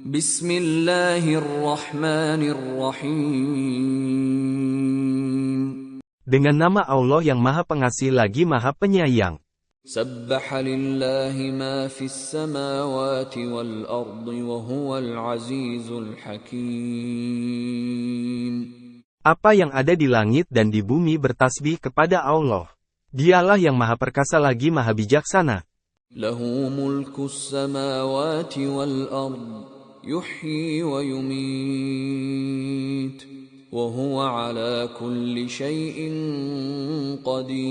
Bismillahirrahmanirrahim. Dengan nama Allah yang Maha Pengasih lagi Maha Penyayang. Sabbaha lillahi ma fis samawati wal ardi wa huwal azizul hakim. Apa yang ada di langit dan di bumi bertasbih kepada Allah. Dialah yang Maha Perkasa lagi Maha Bijaksana. Lahu mulkus samawati wal ardi. Yuhyi wa yumit, wa huwa ala kulli syai'in qadir.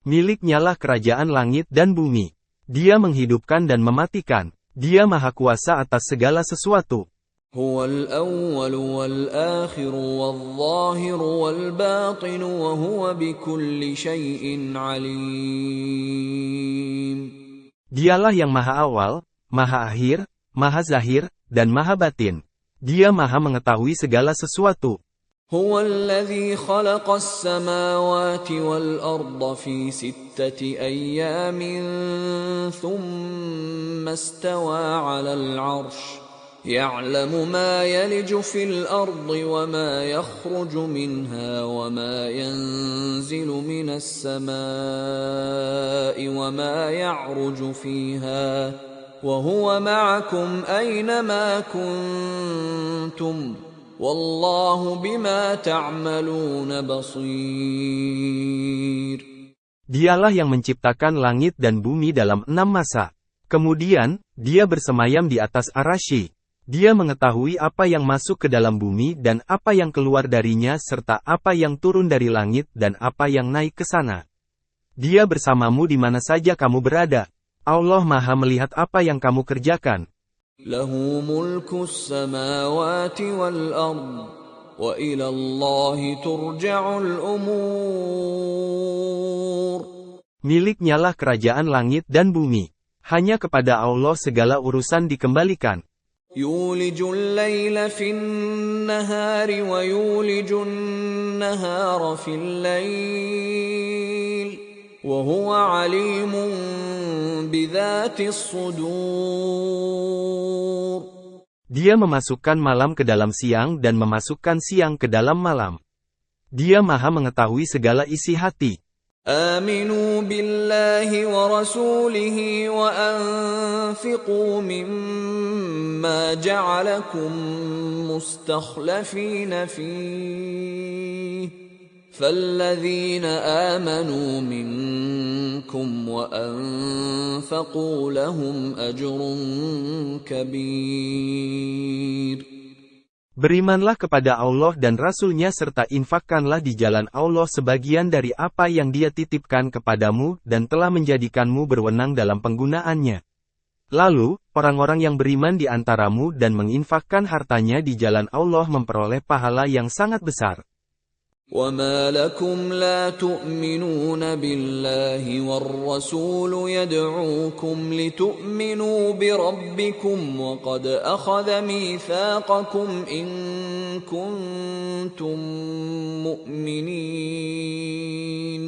Miliknyalah kerajaan langit dan bumi. Dia menghidupkan dan mematikan. Dia Maha Kuasa atas segala sesuatu. Huwal awwal wal akhir wal zahir wal batin wa huwa bikulli syai'in alim. Dialah yang Maha Awal, Maha Akhir, Maha Zahir, dan Maha Batin. Dia Maha mengetahui segala sesuatu. Huwallazi khalaqas samawati wal arda fi sittati ayyamin thumma istawa 'alal 'arsy ya'lamu ma yaliju fil ardi wa ma yakhruju minha wa ma yanzilu minas samaa'i wa ma ya'ruju fiha. وَهُوَ مَعَكُمْ أَيْنَمَا كُنْتُمْ وَاللَّهُ بِمَا تَعْمَلُونَ بَصِيرٌ. Dialah yang menciptakan langit dan bumi dalam 6 masa. Kemudian, dia bersemayam di atas Ar-Rasy. Dia mengetahui apa yang masuk ke dalam bumi dan apa yang keluar darinya serta apa yang turun dari langit dan apa yang naik ke sana. Dia bersamamu di mana saja kamu berada. Allah Maha melihat apa yang kamu kerjakan. Lahu mulkus samawati wal ard, wa ila Allahi turja'ul umur. Miliknyalah kerajaan langit dan bumi. Hanya kepada Allah segala urusan dikembalikan. Yulijul layla fin nahari wa yulijun nahara fil layl. وَهُوَ عَلِيمٌ بِذَاتِ الصُّدُورِ. Dia memasukkan malam ke dalam siang dan memasukkan siang ke dalam malam. Dia Maha mengetahui segala isi hati. آمنوا بالله ورسوله وأنفقوا مما جعلكم مستخلفين فيه. فالذين آمنوا منكم وأنفقوا لهم أجر كبير. Berimanlah kepada Allah dan Rasul-Nya serta infakkanlah di jalan Allah sebagian dari apa yang Dia titipkan kepadamu dan telah menjadikanmu berwenang dalam penggunaannya. Lalu, orang-orang yang beriman di antaramu dan menginfakkan hartanya di jalan Allah memperoleh pahala yang sangat besar. وَمَا لَكُمْ لَا تُؤْمِنُونَ بِاللَّهِ وَالرَّسُولُ يَدْعُوكُمْ لِتُؤْمِنُوا بِرَبِّكُمْ وَقَدْ أَخَذَ مِيثَاقَكُمْ إِن كُنتُم مُّؤْمِنِينَ.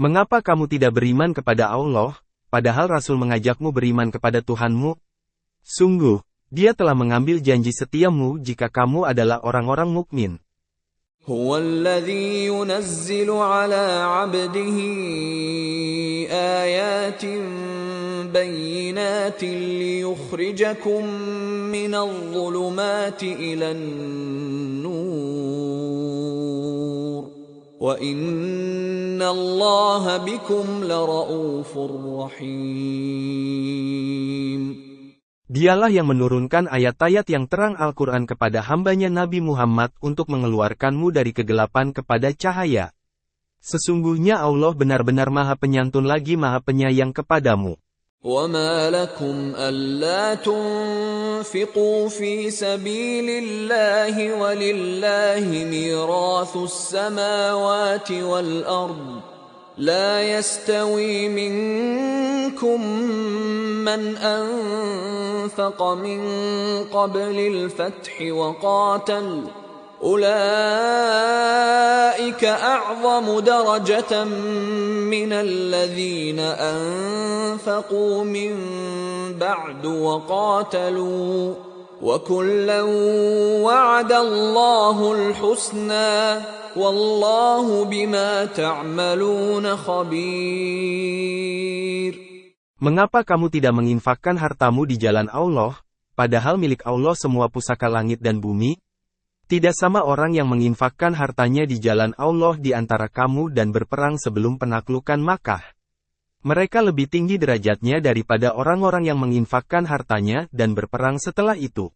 Mengapa kamu tidak beriman kepada Allah, padahal Rasul mengajakmu beriman kepada Tuhanmu? Sungguh, Dia telah mengambil janji setiamu jika kamu adalah orang-orang mukmin. هو الذي ينزل على عبده آيات بينات ليخرجكم من الظلمات إلى النور وإن الله بكم لرؤوف رحيم. Dialah yang menurunkan ayat-ayat yang terang Al-Quran kepada hambanya Nabi Muhammad untuk mengeluarkanmu dari kegelapan kepada cahaya. Sesungguhnya Allah benar-benar Maha Penyantun lagi Maha Penyayang kepadamu. وَمَا لَكُمْ أَلَّا تُنْفِقُوا فِي سَبِيلِ اللَّهِ وَلِلَّهِ مِيرَاثُ السَّمَاوَاتِ وَالْأَرْضِ لا يستوي منكم من أنفق من قبل الفتح أولئك أعظم درجة من الذين أنفقوا من بعد وقاتلوا وكلا وعد الله الحسنى والله بما تعملون خبير. Mengapa kamu tidak menginfakkan hartamu di jalan Allah, padahal milik Allah semua pusaka langit dan bumi? Tidak sama orang yang menginfakkan hartanya di jalan Allah di antara kamu dan berperang sebelum penaklukan Makkah. Mereka lebih tinggi derajatnya daripada orang-orang yang menginfakkan hartanya dan berperang setelah itu.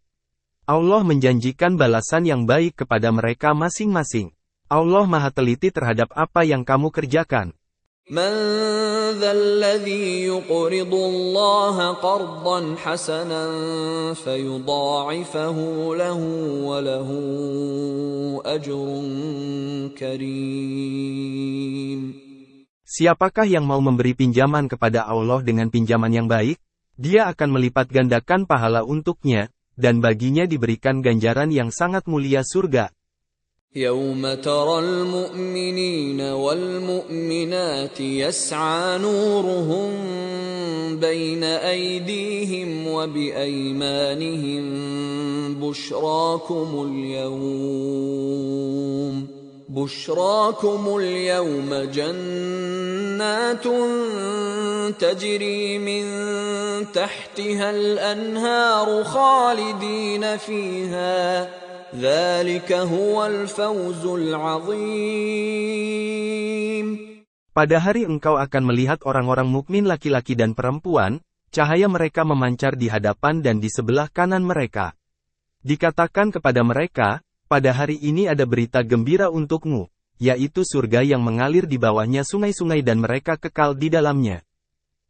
Allah menjanjikan balasan yang baik kepada mereka masing-masing. Allah Maha Teliti terhadap apa yang kamu kerjakan. من ذا الذي يقرض الله قرضا حسنا فيضاعفه له وله أجر كريم. Siapakah yang mau memberi pinjaman kepada Allah dengan pinjaman yang baik? Dia akan melipat gandakan pahala untuknya, dan baginya diberikan ganjaran yang sangat mulia surga. يوم ترى المؤمنين والمؤمنات يسعى نورهم بين أيديهم وبأيمانهم بشراكم اليوم جنات تجري من تحتها الأنهار خالدين فيها ذلك هو الفوز العظيم. Pada hari engkau akan melihat orang-orang mukmin laki-laki dan perempuan, cahaya mereka memancar di hadapan dan di sebelah kanan mereka. Dikatakan kepada mereka, pada hari ini ada berita gembira untukmu, yaitu surga yang mengalir di bawahnya sungai-sungai dan mereka kekal di dalamnya.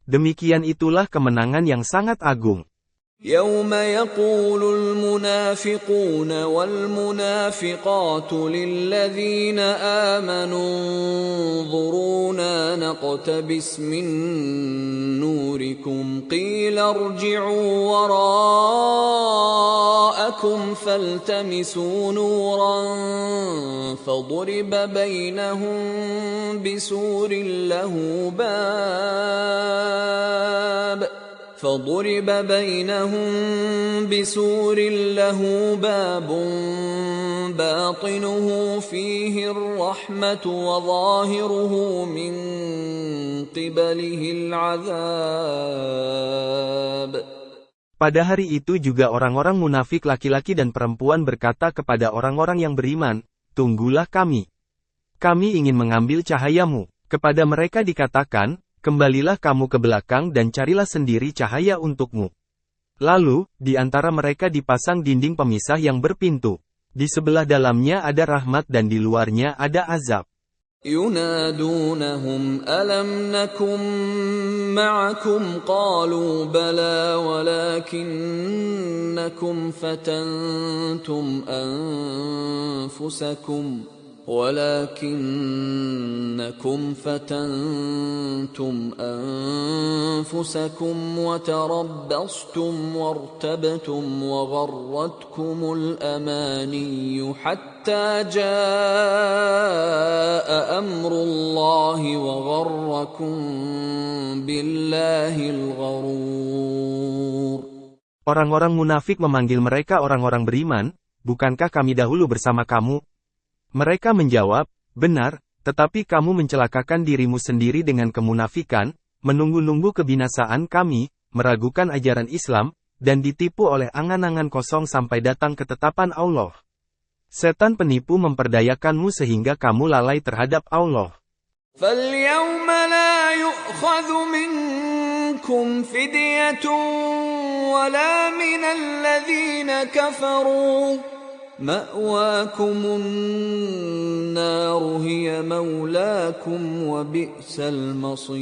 Demikian itulah kemenangan yang sangat agung. يوم يقول المنافقون والمنافقات للذين آمنوا انظرونا نقتبس من نوركم قيل ارجعوا وراءكم فالتمسوا نورا فضرب بينهم بسور له باب باطنه فيه الرحمة وظاهره من قبله العذاب. Pada hari itu juga orang-orang munafik laki-laki dan perempuan berkata kepada orang-orang yang beriman, tunggulah kami. Kami ingin mengambil cahayamu. Kepada mereka dikatakan, kembalilah kamu ke belakang dan carilah sendiri cahaya untukmu. Lalu, di antara mereka dipasang dinding pemisah yang berpintu. Di sebelah dalamnya ada rahmat dan di luarnya ada azab. ينادونهم ألم نكن معكم قالوا بلى ولكنكم فتنتم أنفسكم وتربصتم وارتبتم وغرتكم الأماني حتى جاء أمر الله وغركم بالله الغرور. Orang-orang munafik memanggil mereka orang-orang beriman, bukankah kami dahulu bersama kamu? Mereka menjawab, benar, tetapi kamu mencelakakan dirimu sendiri dengan kemunafikan, menunggu-nunggu kebinasaan kami, meragukan ajaran Islam, dan ditipu oleh angan-angan kosong sampai datang ketetapan Allah. Setan penipu memperdayakanmu sehingga kamu lalai terhadap Allah. فَالْيَوْمَ لَا يُؤْخَذُ مِنْكُمْ فِدْيَةٌ وَلَا مِنَ الَّذِينَ كَفَرُوا مأواكم النار هي مولاكم وبئس المصير.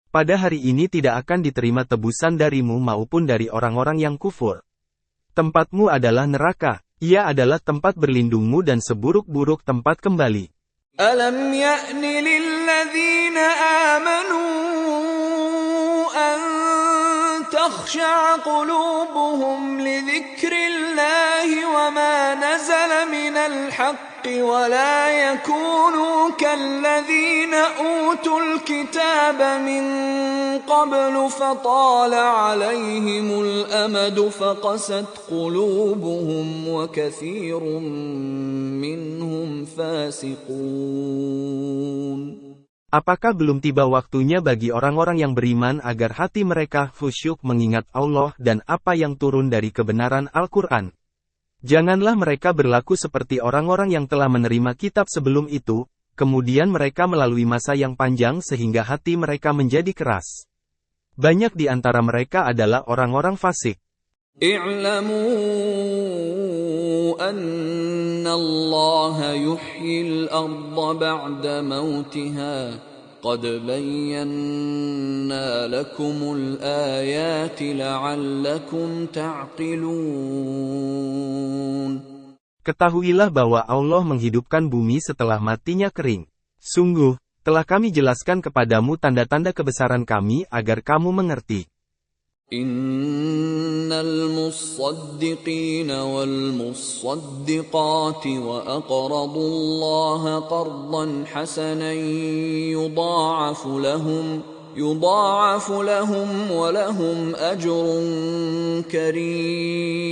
Pada hari ini tidak akan diterima tebusan darimu maupun dari orang-orang yang kufur. Tempatmu adalah neraka, ia adalah tempat berlindungmu dan seburuk-buruk tempat kembali. Alam ya'ni lilladzina amanu an تخشع قلوبهم لذكر الله وما نزل من الحق ولا يكونوا كالذين أوتوا الكتاب من قبل فطال عليهم الأمد فقست قلوبهم وكثير منهم فاسقون. Apakah belum tiba waktunya bagi orang-orang yang beriman agar hati mereka khusyuk mengingat Allah dan apa yang turun dari kebenaran Al-Quran? Janganlah mereka berlaku seperti orang-orang yang telah menerima kitab sebelum itu, kemudian mereka melalui masa yang panjang sehingga hati mereka menjadi keras. Banyak di antara mereka adalah orang-orang fasik. اعلموا أن الله يحيي الأرض بعد موتها قد بينا لكم الآيات لعلكم تعقلون. Ketahuilah bahwa Allah menghidupkan bumi setelah matinya kering. Sungguh, telah kami jelaskan kepadamu tanda-tanda kebesaran kami agar kamu mengerti. إن المصدقين والمصدقات وأقرضوا الله قرضا حسنا يضاعف لهم ولهم أجر كريم.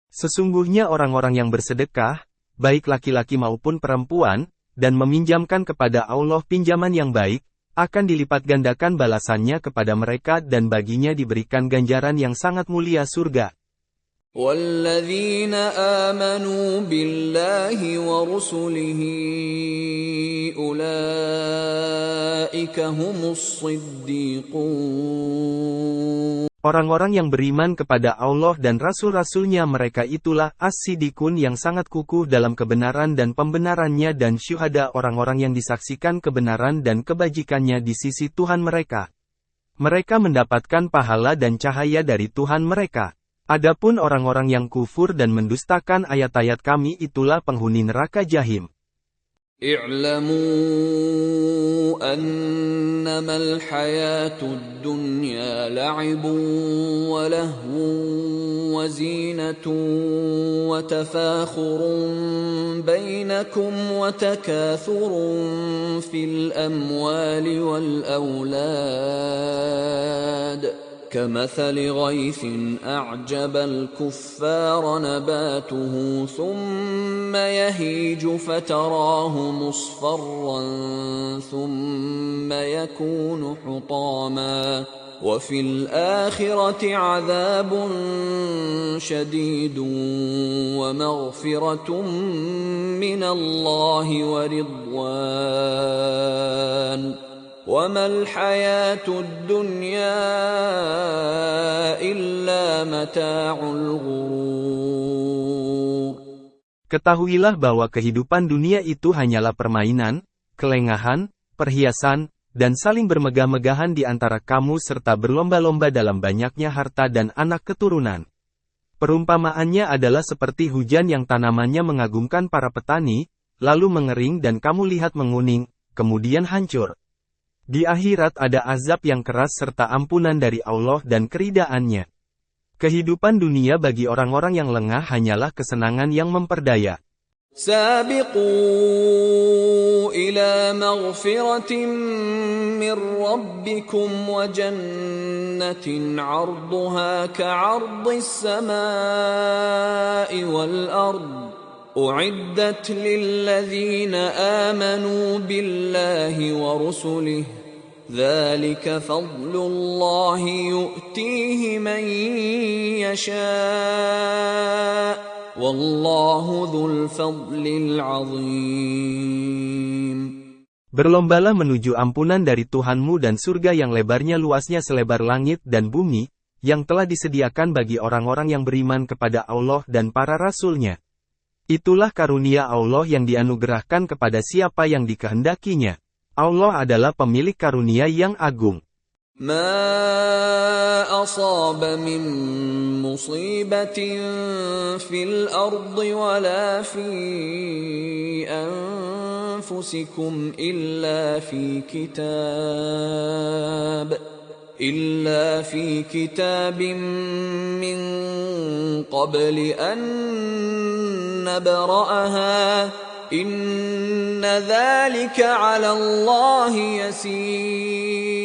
Sesungguhnya orang-orang yang bersedekah, baik laki-laki maupun perempuan, dan meminjamkan kepada Allah pinjaman yang baik, akan dilipat gandakan balasannya kepada mereka dan baginya diberikan ganjaran yang sangat mulia surga. وَالَّذِينَ آمَنُوا بِاللَّهِ وَرُسُلِهِ أُولَئِكَ هُمُ الصِّدِّيقُونَ. Orang-orang yang beriman kepada Allah dan Rasul-Rasulnya mereka itulah as-siddiqun yang sangat kukuh dalam kebenaran dan pembenarannya dan syuhada orang-orang yang disaksikan kebenaran dan kebajikannya di sisi Tuhan mereka. Mereka mendapatkan pahala dan cahaya dari Tuhan mereka. Adapun orang-orang yang kufur dan mendustakan ayat-ayat kami itulah penghuni neraka Jahim. اعلموا أنما الحياة الدنيا لعب ولهو وزينة وتفاخر بينكم وتكاثر في الأموال والأولاد كمثل غيث أعجب الكفار نباته ثم يهيج فتراه مصفرا ثم يكون حطاما وفي الآخرة عذاب شديد ومغفرة من الله ورضوان وَمَا الْحَيَاةُ الدُّنْيَا إِلَّا مَتَاعُ الْغُرُورِ. Ketahuilah bahwa kehidupan dunia itu hanyalah permainan, kelengahan, perhiasan, dan saling bermegah-megahan di antara kamu serta berlomba-lomba dalam banyaknya harta dan anak keturunan. Perumpamaannya adalah seperti hujan yang tanamannya mengagumkan para petani, lalu mengering dan kamu lihat menguning, kemudian hancur. Di akhirat ada azab yang keras serta ampunan dari Allah dan keridaannya. Kehidupan dunia bagi orang-orang yang lengah hanyalah kesenangan yang memperdaya. سابقوا إلى مغفرة من ربكم وجنة عرضها كعرض السماء والأرض أعدت للذين آمنوا بالله ورسله ذلك فضل الله يؤتيه من يشاء والله ذو الفضل العظيم. Berlombalah menuju ampunan dari Tuhanmu dan surga yang lebarnya luasnya selebar langit dan bumi, yang telah disediakan bagi orang-orang yang beriman kepada Allah dan para rasulnya. Itulah karunia Allah yang dianugerahkan kepada siapa yang dikehendakinya. Allah adalah pemilik karunia yang agung. ما أصاب من مصيبة في الأرض ولا في أنفسكم إلا في كتاب إلا في كتاب من قبل أن نبرأها إن ذلك على الله يسير.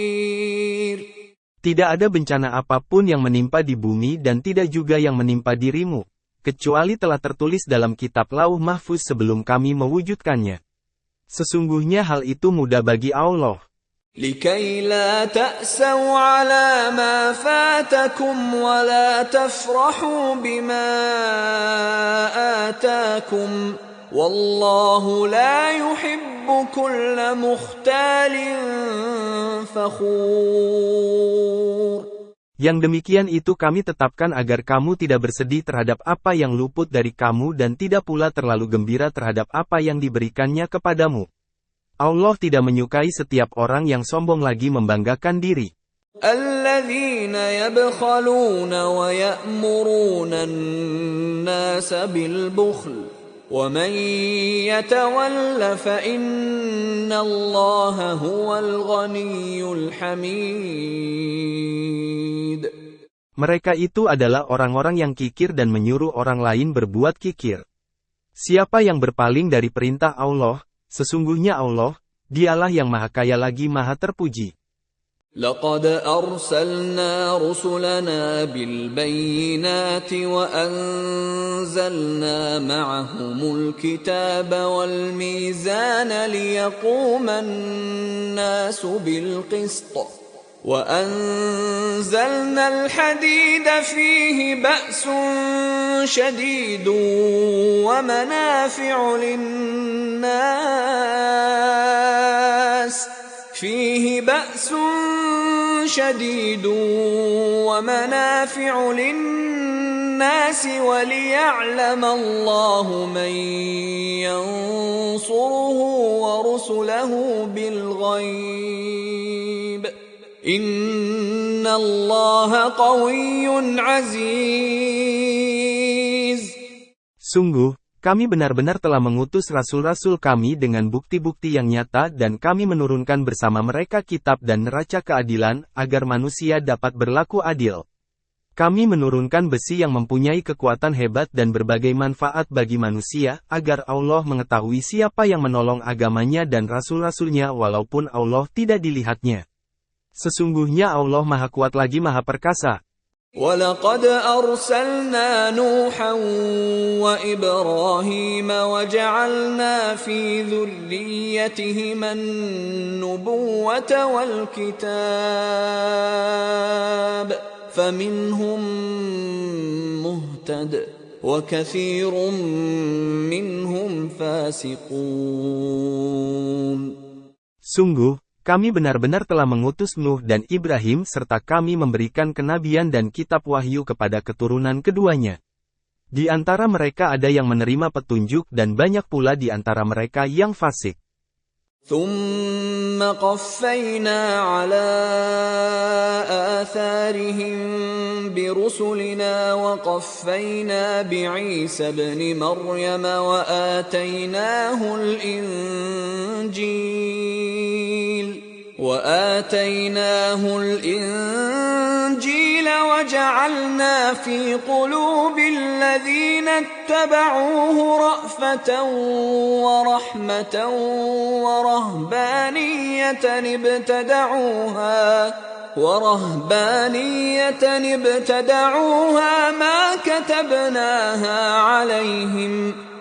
Tidak ada bencana apapun yang menimpa di bumi dan tidak juga yang menimpa dirimu, kecuali telah tertulis dalam kitab Lauh Mahfuz sebelum kami mewujudkannya. Sesungguhnya hal itu mudah bagi Allah. لكي لا تأسوا على ما فاتكم ولا تفرحوا بما آتاكم والله لا يحب كل مختال فخور. Yang demikian itu kami tetapkan agar kamu tidak bersedih terhadap apa yang luput dari kamu dan tidak pula terlalu gembira terhadap apa yang diberikannya kepadamu. Allah tidak menyukai setiap orang yang sombong lagi membanggakan diri. الذين يبخلون ويأمرون الناس بالبخل ومن يتول فإن الله هو الغني الحميد. Mereka itu adalah orang-orang yang kikir dan menyuruh orang lain berbuat kikir. Siapa yang berpaling dari perintah Allah, sesungguhnya Allah, dialah yang maha kaya lagi maha terpuji. لقد أرسلنا رسلنا بالبينات وأنزلنا معهم الكتاب والميزان ليقوم الناس بالقسط وأنزلنا الحديد فيه بأس شديد ومنافع للناس وليعلم الله من ينصره ورسله بالغيب إن الله قوي عزيز. Sungguh, kami benar-benar telah mengutus rasul-rasul kami dengan bukti-bukti yang nyata dan kami menurunkan bersama mereka kitab dan neraca keadilan, agar manusia dapat berlaku adil. Kami menurunkan besi yang mempunyai kekuatan hebat dan berbagai manfaat bagi manusia, agar Allah mengetahui siapa yang menolong agamanya dan rasul-rasulnya walaupun Allah tidak dilihatnya. Sesungguhnya Allah maha kuat lagi maha perkasa. وَلَقَدْ أَرْسَلْنَا نُوحًا وَإِبْرَاهِيمَ وَجَعَلْنَا فِي ذُرِّيَّتِهِمَا النُّبُوَّةَ وَالْكِتَابَ فَمِنْهُمْ مُهْتَدٍ وَكَثِيرٌ مِّنْهُمْ فَاسِقُونَ. Sungguh, kami benar-benar telah mengutus Nuh dan Ibrahim serta kami memberikan kenabian dan kitab wahyu kepada keturunan keduanya. Di antara mereka ada yang menerima petunjuk dan banyak pula di antara mereka yang fasik. ثُمَّ قَفَّيْنَا عَلَى آثَارِهِم بِرُسُلِنَا وَقَفَّيْنَا بِعِيسَى ابْنِ مَرْيَمَ وآتيناه الإنجيل وجعلنا في قلوب الذين اتبعوه رأفة ورحمة ورهبانية ابتدعوها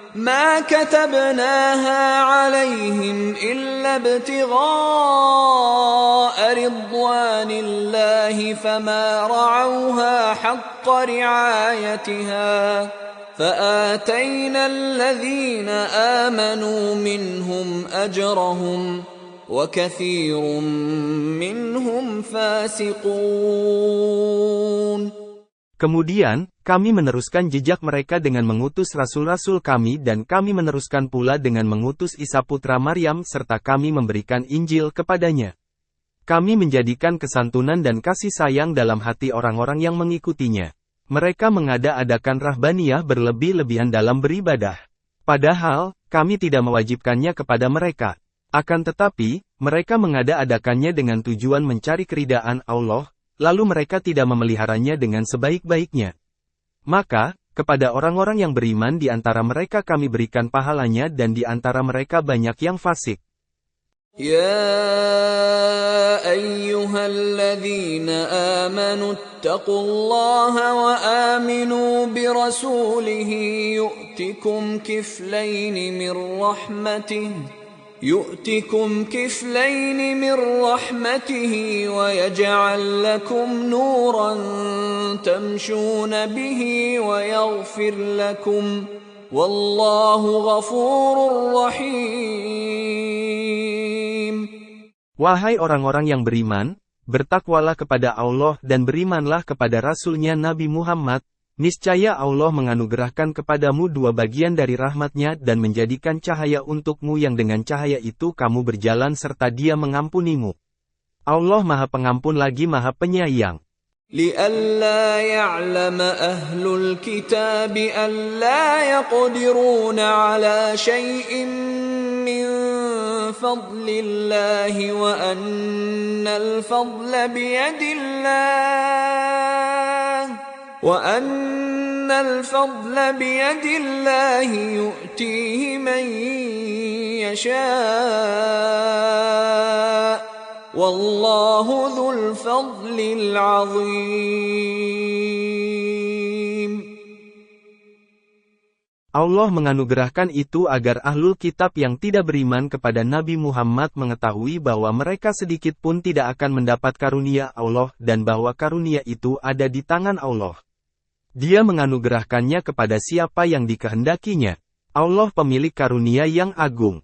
ما كتبناها عليهم إلا ابتغاء رضوان الله فما رعوها حق رعايتها فآتينا الذين آمنوا منهم أجرهم وكثير منهم فاسقون. Kemudian, kami meneruskan jejak mereka dengan mengutus rasul-rasul kami dan kami meneruskan pula dengan mengutus Isa putra Maryam serta kami memberikan Injil kepadanya. Kami menjadikan kesantunan dan kasih sayang dalam hati orang-orang yang mengikutinya. Mereka mengada-adakan rahbaniyah berlebih-lebihan dalam beribadah. Padahal, kami tidak mewajibkannya kepada mereka. Akan tetapi, mereka mengada-adakannya dengan tujuan mencari keridaan Allah, lalu mereka tidak memeliharanya dengan sebaik-baiknya. Maka, kepada orang-orang yang beriman di antara mereka kami berikan pahalanya dan di antara mereka banyak yang fasik. يا أيها الذين آمنوا اتقوا الله وآمنوا برسوله يؤتكم كفلين من رحمته ويجعل لكم نورا تمشون به ويغفر لكم والله غفور رحيم. Wahai orang-orang yang beriman, bertakwalah kepada Allah dan berimanlah kepada Rasul-Nya Nabi Muhammad, niscaya Allah menganugerahkan kepadamu dua bagian dari rahmat-Nya dan menjadikan cahaya untukmu yang dengan cahaya itu kamu berjalan serta Dia mengampunimu. Allah Maha Pengampun lagi Maha Penyayang. لئلا يعلم أهل الكتاب ألا يقدرون على شيء من فضل الله وأن الفضل بيد الله يؤتيه من يشاء والله ذو الفضل العظيم. Allah menganugerahkan itu agar ahlul kitab yang tidak beriman kepada Nabi Muhammad mengetahui bahwa mereka sedikit pun tidak akan mendapat karunia Allah dan bahwa karunia itu ada di tangan Allah. Dia menganugerahkannya kepada siapa yang dikehendakinya. Allah pemilik karunia yang agung.